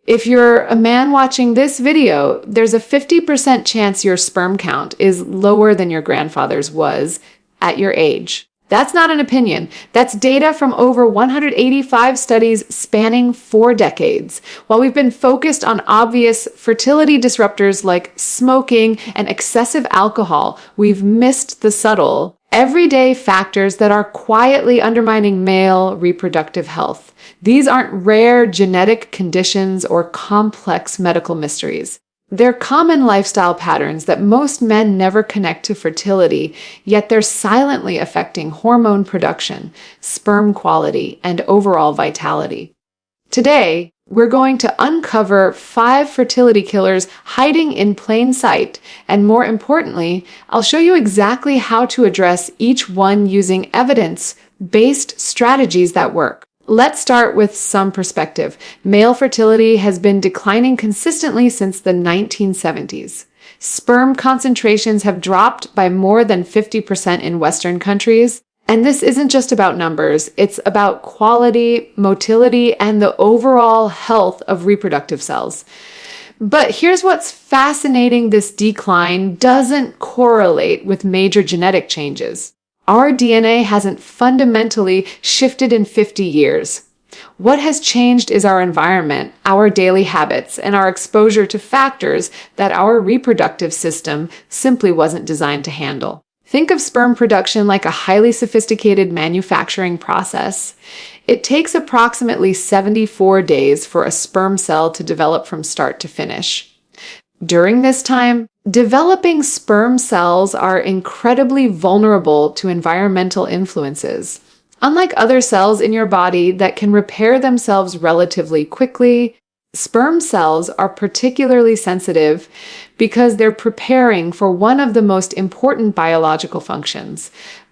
If you're a man watching this video, there's a 50% chance your sperm count is lower than your grandfather's was at your age. That's not an opinion. That's data from over 185 studies spanning 4 decades. While we've been focused on obvious fertility disruptors like smoking and excessive alcohol, we've missed the subtle, everyday factors that are quietly undermining male reproductive health. These aren't rare genetic conditions or complex medical mysteries. They're common lifestyle patterns that most men never connect to fertility, yet they're silently affecting hormone production, sperm quality, and overall vitality. Today, we're going to uncover 5 fertility killers hiding in plain sight, and more importantly, I'll show you exactly how to address each one using evidence-based strategies that work. Let's start with some perspective. Male fertility has been declining consistently since the 1970s. Sperm concentrations have dropped by more than 50% in Western countries. And this isn't just about numbers, it's about quality, motility, and the overall health of reproductive cells. But here's what's fascinating: this decline doesn't correlate with major genetic changes. Our DNA hasn't fundamentally shifted in 50 years. What has changed is our environment, our daily habits, and our exposure to factors that our reproductive system simply wasn't designed to handle. Think of sperm production like a highly sophisticated manufacturing process. It takes approximately 74 days for a sperm cell to develop from start to finish. During this time, developing sperm cells are incredibly vulnerable to environmental influences. Unlike other cells in your body that can repair themselves relatively quickly, sperm cells are particularly sensitive because they're preparing for one of the most important biological functions: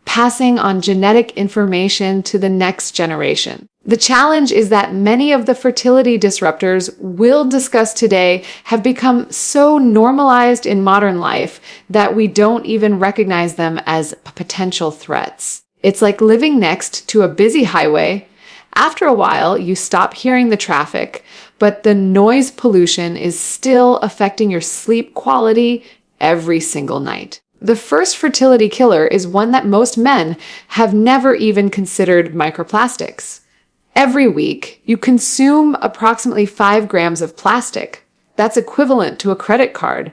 passing on genetic information to the next generation. The challenge is that many of the fertility disruptors we'll discuss today have become so normalized in modern life that we don't even recognize them as potential threats. It's like living next to a busy highway. After a while, you stop hearing the traffic, but the noise pollution is still affecting your sleep quality every single night. The first fertility killer is one that most men have never even considered: microplastics. Every week, you consume approximately 5 grams of plastic. That's equivalent to a credit card.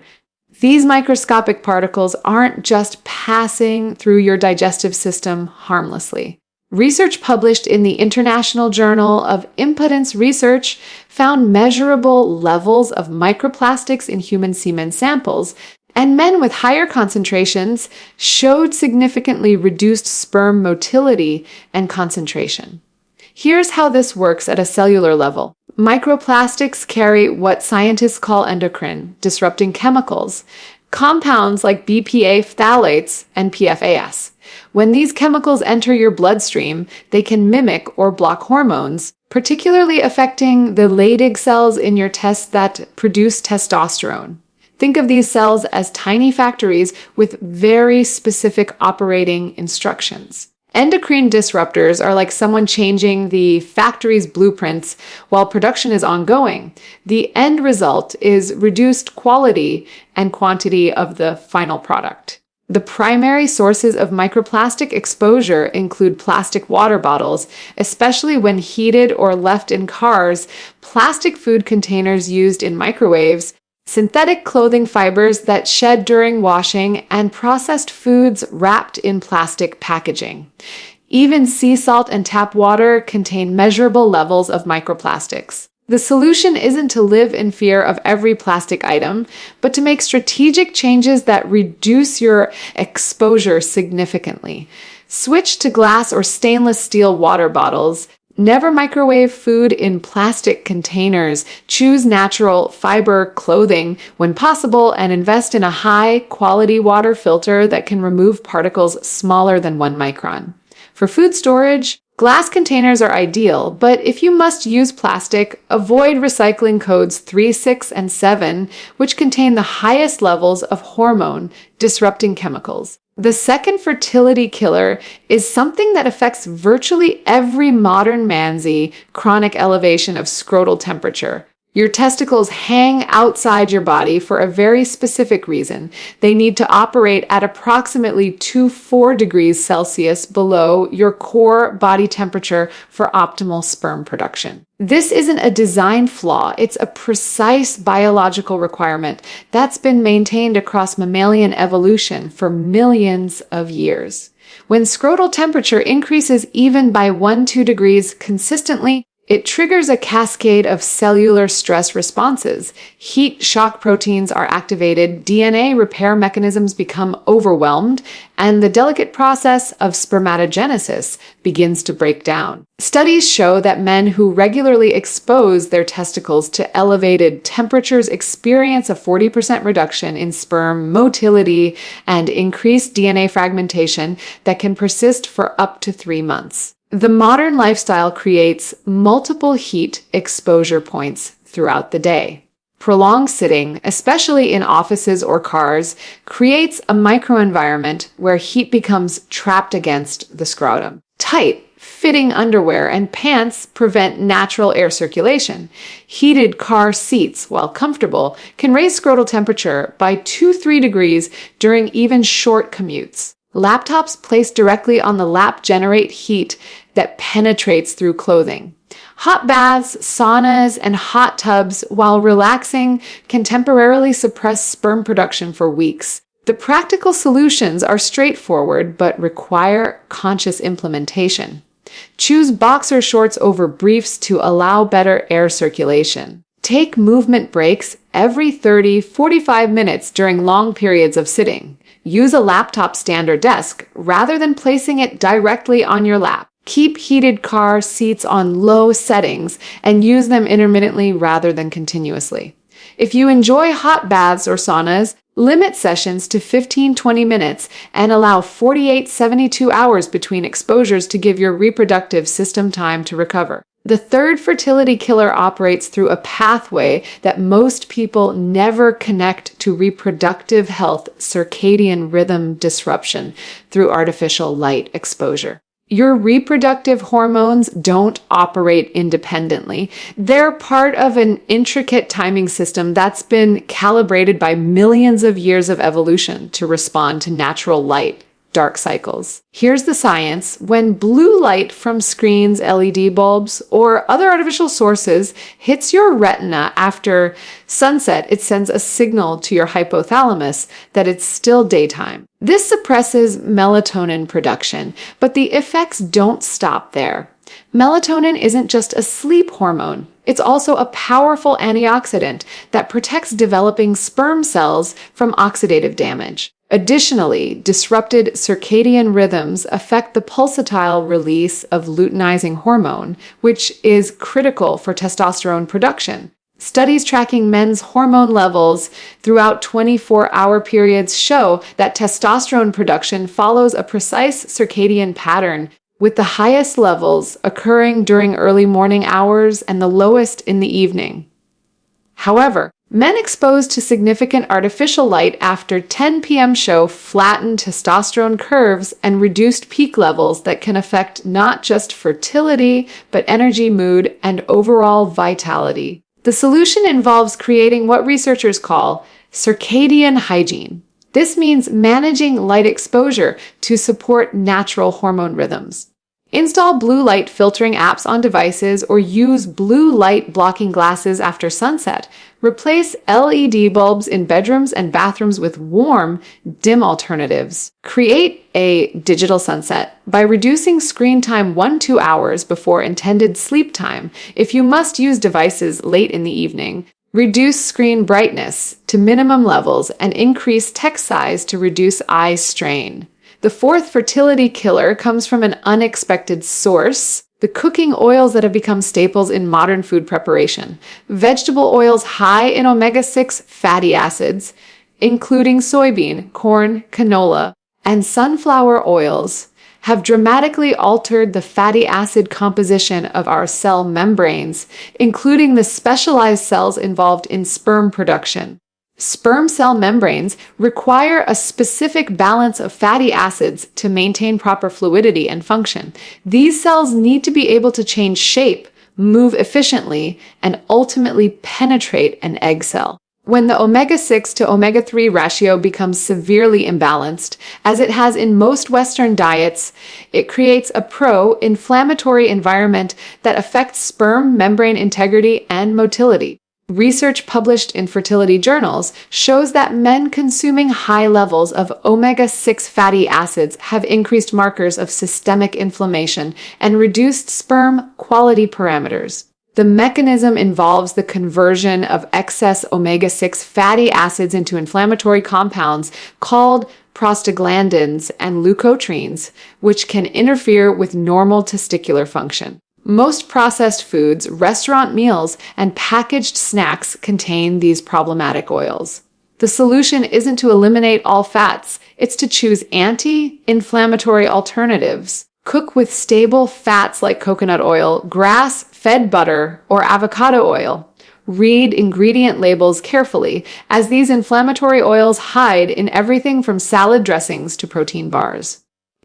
These microscopic particles aren't just passing through your digestive system harmlessly. Research published in the International Journal of Impedance Research found measurable levels of microplastics in human semen samples, and men with higher concentrations showed significantly reduced sperm motility and concentration. Here's how this works at a cellular level. Microplastics carry what scientists call endocrine disrupting chemicals, compounds like BPA phthalates and PFAS. When these chemicals enter your bloodstream, they can mimic or block hormones, particularly affecting the Leydig cells in your test that produce testosterone. Think of these cells as tiny factories with very specific operating instructions. Endocrine disruptors are like someone changing the factory's blueprints while production is ongoing. The end result is reduced quality and quantity of the final product. The primary sources of microplastic exposure include plastic water bottles, especially when heated or left in cars, plastic food containers used in microwaves, synthetic clothing fibers that shed during washing, and processed foods wrapped in plastic packaging. Even sea salt and tap water contain measurable levels of microplastics. The solution isn't to live in fear of every plastic item, but to make strategic changes that reduce your exposure significantly. Switch to glass or stainless steel water bottles. Never microwave food in plastic containers. Choose natural fiber clothing when possible, and invest in a high-quality water filter that can remove particles smaller than 1 micron. For food storage, glass containers are ideal, but if you must use plastic, avoid recycling codes 3, 6, and 7, which contain the highest levels of hormone-disrupting chemicals. The second fertility killer is something that affects virtually every modern man's: chronic elevation of scrotal temperature. Your testicles hang outside your body for a very specific reason. They need to operate at approximately 4 degrees Celsius below your core body temperature for optimal sperm production. This isn't a design flaw, it's a precise biological requirement that's been maintained across mammalian evolution for millions of years. When scrotal temperature increases even by 1-2 degrees consistently, it triggers a cascade of cellular stress responses. Heat shock proteins are activated, DNA repair mechanisms become overwhelmed, and the delicate process of spermatogenesis begins to break down. Studies show that men who regularly expose their testicles to elevated temperatures experience a 40% reduction in sperm motility and increased DNA fragmentation that can persist for up to 3 months. The modern lifestyle creates multiple heat exposure points throughout the day. Prolonged sitting, especially in offices or cars, creates a microenvironment where heat becomes trapped against the scrotum. Tight, fitting underwear and pants prevent natural air circulation. Heated car seats, while comfortable, can raise scrotal temperature by 2-3 degrees during even short commutes. Laptops placed directly on the lap generate heat that penetrates through clothing. Hot baths, saunas, and hot tubs, while relaxing, can temporarily suppress sperm production for weeks. The practical solutions are straightforward but require conscious implementation. Choose boxer shorts over briefs to allow better air circulation. Take movement breaks every 30-45 minutes during long periods of sitting. Use a laptop stand or desk rather than placing it directly on your lap. Keep heated car seats on low settings and use them intermittently rather than continuously. If you enjoy hot baths or saunas, limit sessions to 15-20 minutes and allow 48-72 hours between exposures to give your reproductive system time to recover. The third fertility killer operates through a pathway that most people never connect to reproductive health: circadian rhythm disruption through artificial light exposure. Your reproductive hormones don't operate independently. They're part of an intricate timing system that's been calibrated by millions of years of evolution to respond to natural light dark cycles. Here's the science. When blue light from screens, LED bulbs, or other artificial sources hits your retina after sunset, it sends a signal to your hypothalamus that it's still daytime. This suppresses melatonin production, but the effects don't stop there. Melatonin isn't just a sleep hormone. It's also a powerful antioxidant that protects developing sperm cells from oxidative damage. Additionally, disrupted circadian rhythms affect the pulsatile release of luteinizing hormone, which is critical for testosterone production. Studies tracking men's hormone levels throughout 24-hour periods show that testosterone production follows a precise circadian pattern, with the highest levels occurring during early morning hours and the lowest in the evening. However, men exposed to significant artificial light after 10 p.m. show flattened testosterone curves and reduced peak levels that can affect not just fertility, but energy, mood, and overall vitality. The solution involves creating what researchers call circadian hygiene. This means managing light exposure to support natural hormone rhythms. Install blue light filtering apps on devices or use blue light blocking glasses after sunset. Replace LED bulbs in bedrooms and bathrooms with warm, dim alternatives. Create a digital sunset by reducing screen time 1-2 hours before intended sleep time. If you must use devices late in the evening, reduce screen brightness to minimum levels and increase text size to reduce eye strain. The fourth fertility killer comes from an unexpected source: the cooking oils that have become staples in modern food preparation. Vegetable oils high in omega-6 fatty acids, including soybean, corn, canola, and sunflower oils, have dramatically altered the fatty acid composition of our cell membranes, including the specialized cells involved in sperm production. Sperm cell membranes require a specific balance of fatty acids to maintain proper fluidity and function. These cells need to be able to change shape, move efficiently, and ultimately penetrate an egg cell. When the omega-6 to omega-3 ratio becomes severely imbalanced, as it has in most Western diets, it creates a pro-inflammatory environment that affects sperm membrane integrity and motility. Research published in fertility journals shows that men consuming high levels of omega-6 fatty acids have increased markers of systemic inflammation and reduced sperm quality parameters. The mechanism involves the conversion of excess omega-6 fatty acids into inflammatory compounds called prostaglandins and leukotrienes, which can interfere with normal testicular function. Most processed foods, restaurant meals, and packaged snacks contain these problematic oils. The solution isn't to eliminate all fats, it's to choose anti-inflammatory alternatives. Cook with stable fats like coconut oil, grass-fed butter, or avocado oil. Read ingredient labels carefully, as these inflammatory oils hide in everything from salad dressings to protein bars.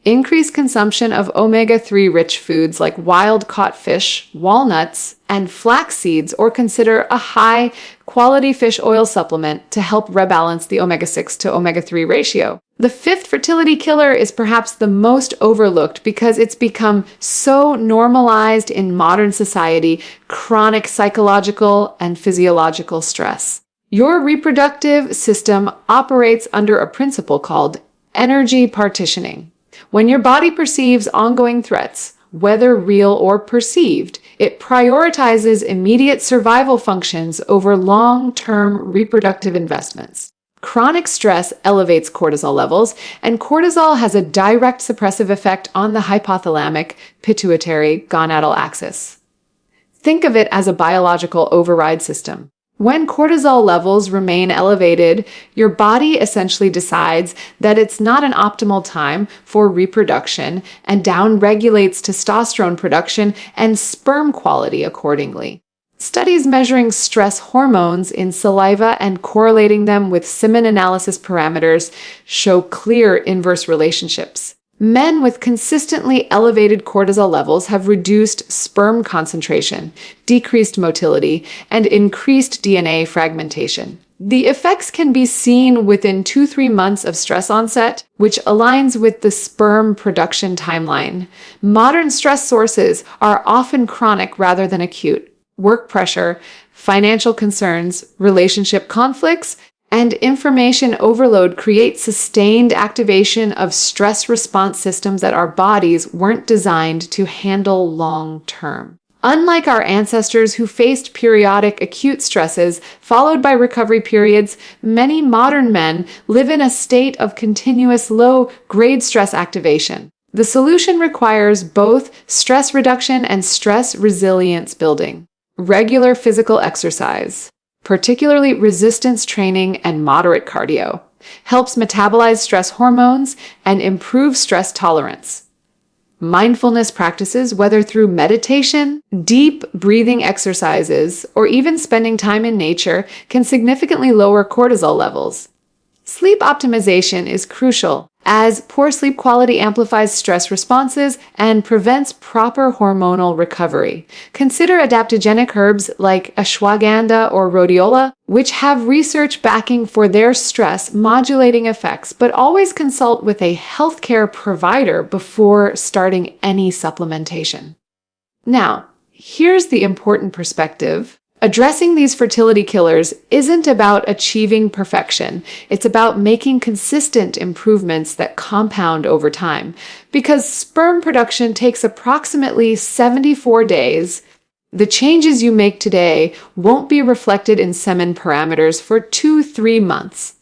Increase consumption of omega-3 rich foods like wild-caught fish, walnuts, and flax seeds, or consider a high-quality fish oil supplement to help rebalance the omega-6 to omega-3 ratio. The fifth fertility killer is perhaps the most overlooked because it's become so normalized in modern society: chronic psychological and physiological stress. Your reproductive system operates under a principle called energy partitioning. When your body perceives ongoing threats, whether real or perceived, it prioritizes immediate survival functions over long-term reproductive investments. Chronic stress elevates cortisol levels, and cortisol has a direct suppressive effect on the hypothalamic pituitary gonadal axis. Think of it as a biological override system. When cortisol levels remain elevated, your body essentially decides that it's not an optimal time for reproduction and downregulates testosterone production and sperm quality accordingly. Studies measuring stress hormones in saliva and correlating them with semen analysis parameters show clear inverse relationships. Men with consistently elevated cortisol levels have reduced sperm concentration, decreased motility, and increased DNA fragmentation. The effects can be seen within 2-3 months of stress onset, which aligns with the sperm production timeline. Modern stress sources are often chronic rather than acute. Work pressure, financial concerns, relationship conflicts, and information overload create sustained activation of stress response systems that our bodies weren't designed to handle long term. Unlike our ancestors who faced periodic acute stresses followed by recovery periods, many modern men live in a state of continuous low-grade stress activation. The solution requires both stress reduction and stress resilience building. Regular physical exercise, particularly resistance training and moderate cardio, helps metabolize stress hormones and improve stress tolerance. Mindfulness practices, whether through meditation, deep breathing exercises, or even spending time in nature, can significantly lower cortisol levels. Sleep optimization is crucial, as poor sleep quality amplifies stress responses and prevents proper hormonal recovery. Consider adaptogenic herbs like ashwagandha or rhodiola, which have research backing for their stress modulating effects, but always consult with a healthcare provider before starting any supplementation. Now, here's the important perspective. Addressing these fertility killers isn't about achieving perfection. It's about making consistent improvements that compound over time. Because sperm production takes approximately 74 days, the changes you make today won't be reflected in semen parameters for 2-3 months.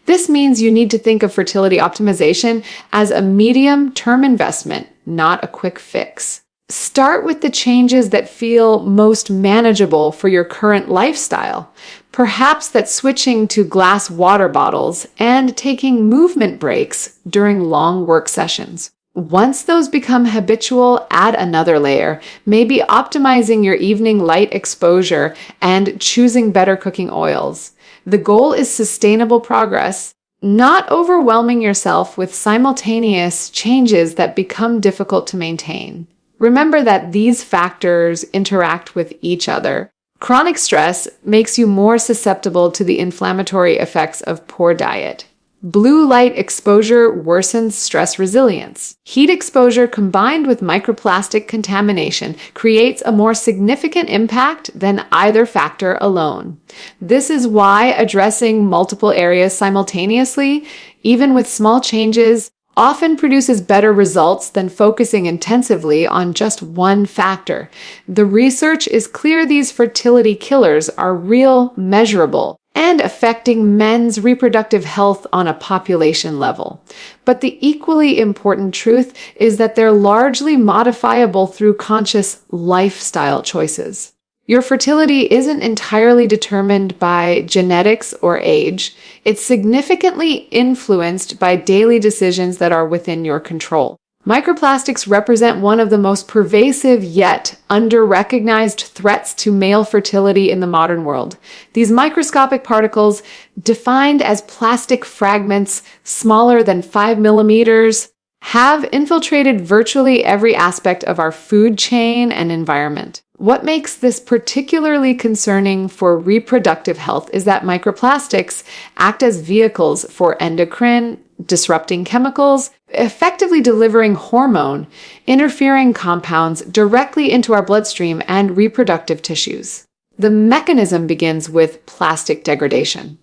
This means you need to think of fertility optimization as a medium-term investment, not a quick fix. Start with the changes that feel most manageable for your current lifestyle. Perhaps that's switching to glass water bottles and taking movement breaks during long work sessions. Once those become habitual, add another layer, maybe optimizing your evening light exposure and choosing better cooking oils. The goal is sustainable progress, not overwhelming yourself with simultaneous changes that become difficult to maintain. Remember that these factors interact with each other. Chronic stress makes you more susceptible to the inflammatory effects of poor diet. Blue light exposure worsens stress resilience. Heat exposure combined with microplastic contamination creates a more significant impact than either factor alone. This is why addressing multiple areas simultaneously, even with small changes, often produces better results than focusing intensively on just one factor. The research is clear these fertility killers are real, measurable, and affecting men's reproductive health on a population level. But the equally important truth is that they're largely modifiable through conscious lifestyle choices. Your fertility isn't entirely determined by genetics or age. It's significantly influenced by daily decisions that are within your control. Microplastics represent one of the most pervasive yet under-recognized threats to male fertility in the modern world. These microscopic particles, defined as plastic fragments smaller than 5 millimeters, have infiltrated virtually every aspect of our food chain and environment. What makes this particularly concerning for reproductive health is that microplastics act as vehicles for endocrine disrupting chemicals, effectively delivering hormone interfering compounds directly into our bloodstream and reproductive tissues. The mechanism begins with plastic degradation.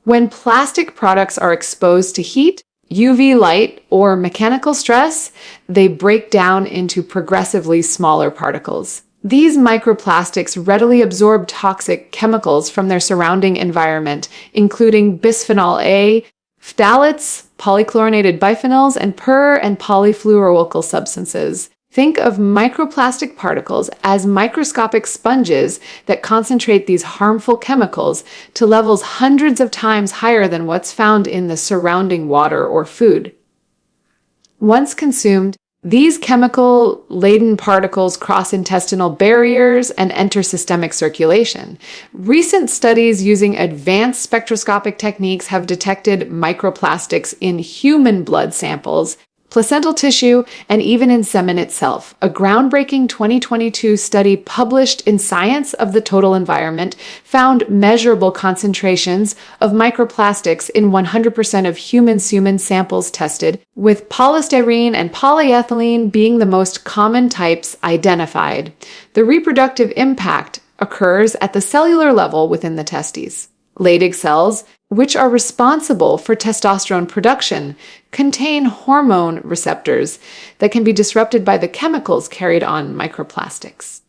When plastic products are exposed to heat, UV light, or mechanical stress, they break down into progressively smaller particles. These microplastics readily absorb toxic chemicals from their surrounding environment, including bisphenol A, phthalates, polychlorinated biphenyls, and per- and polyfluoroalkyl substances. Think of microplastic particles as microscopic sponges that concentrate these harmful chemicals to levels hundreds of times higher than what's found in the surrounding water or food. Once consumed, these chemical-laden particles cross intestinal barriers and enter systemic circulation. Recent studies using advanced spectroscopic techniques have detected microplastics in human blood samples, placental tissue, and even in semen itself. A groundbreaking 2022 study published in Science of the Total Environment found measurable concentrations of microplastics in 100% of human semen samples tested, with polystyrene and polyethylene being the most common types identified. The reproductive impact occurs at the cellular level within the testes. Leydig cells, which are responsible for testosterone production, contain hormone receptors that can be disrupted by the chemicals carried on microplastics.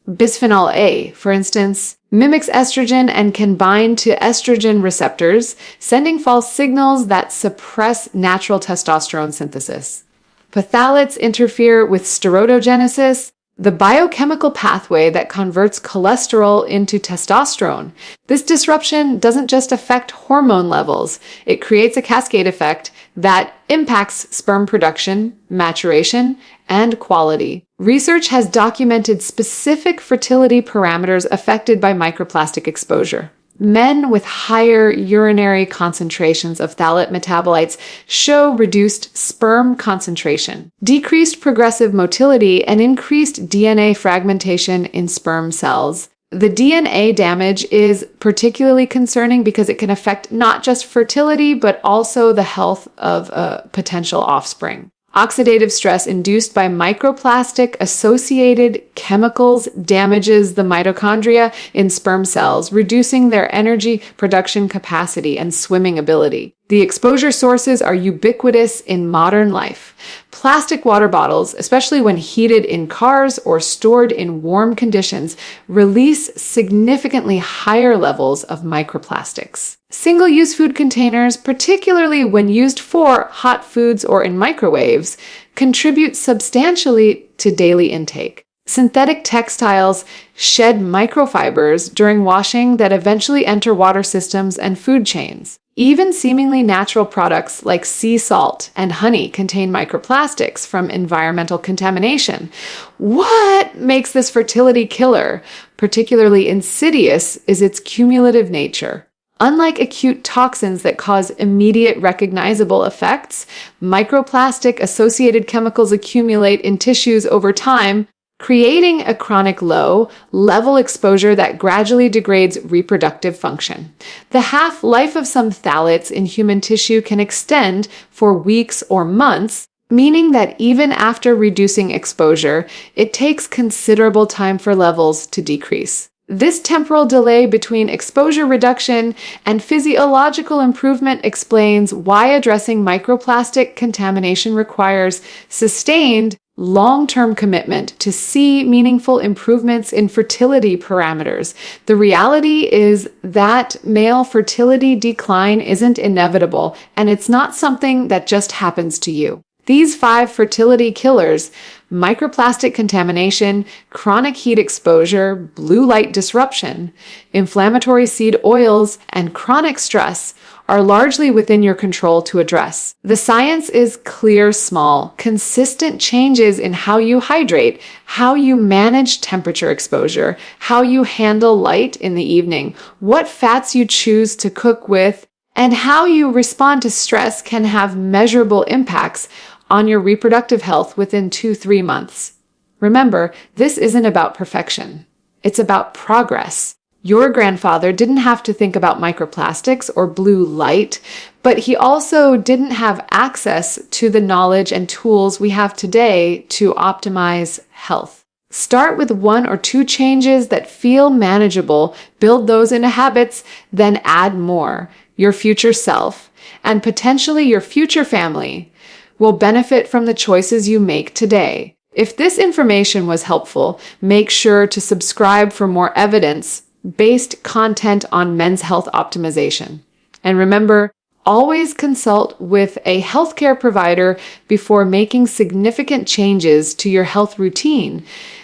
Bisphenol A, for instance, mimics estrogen and can bind to estrogen receptors, sending false signals that suppress natural testosterone synthesis. Phthalates interfere with steroidogenesis, the biochemical pathway that converts cholesterol into testosterone. This disruption doesn't just affect hormone levels, it creates a cascade effect that impacts sperm production, maturation, and quality. Research has documented specific fertility parameters affected by microplastic exposure. Men with higher urinary concentrations of phthalate metabolites show reduced sperm concentration, decreased progressive motility, and increased DNA fragmentation in sperm cells. The DNA damage is particularly concerning because it can affect not just fertility, but also the health of a potential offspring. Oxidative stress induced by microplastic-associated chemicals damages the mitochondria in sperm cells, reducing their energy production capacity and swimming ability. The exposure sources are ubiquitous in modern life. Plastic water bottles, especially when heated in cars or stored in warm conditions, release significantly higher levels of microplastics. Single-use food containers, particularly when used for hot foods or in microwaves, contribute substantially to daily intake. Synthetic textiles shed microfibers during washing that eventually enter water systems and food chains. Even seemingly natural products like sea salt and honey contain microplastics from environmental contamination. What makes this fertility killer particularly insidious is its cumulative nature. Unlike acute toxins that cause immediate recognizable effects, microplastic-associated chemicals accumulate in tissues over time, creating a chronic low-level exposure that gradually degrades reproductive function. The half-life of some phthalates in human tissue can extend for weeks or months, meaning that even after reducing exposure, it takes considerable time for levels to decrease. This temporal delay between exposure reduction and physiological improvement explains why addressing microplastic contamination requires sustained, long-term commitment to see meaningful improvements in fertility parameters. The reality is that male fertility decline isn't inevitable, and it's not something that just happens to you. These 5 fertility killers, microplastic contamination, chronic heat exposure, blue light disruption, inflammatory seed oils, and chronic stress, are largely within your control to address. The science is clear, small, consistent changes in how you hydrate, how you manage temperature exposure, how you handle light in the evening, what fats you choose to cook with, and how you respond to stress can have measurable impacts on your reproductive health within 2-3 months. Remember, this isn't about perfection. It's about progress. Your grandfather didn't have to think about microplastics or blue light, but he also didn't have access to the knowledge and tools we have today to optimize health. Start with 1 or 2 changes that feel manageable, build those into habits, then add more. Your future self, and potentially your future family, will benefit from the choices you make today. If this information was helpful, make sure to subscribe for more evidence-based content on men's health optimization. And remember, always consult with a healthcare provider before making significant changes to your health routine,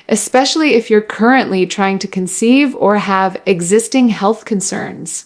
especially if you're currently trying to conceive or have existing health concerns.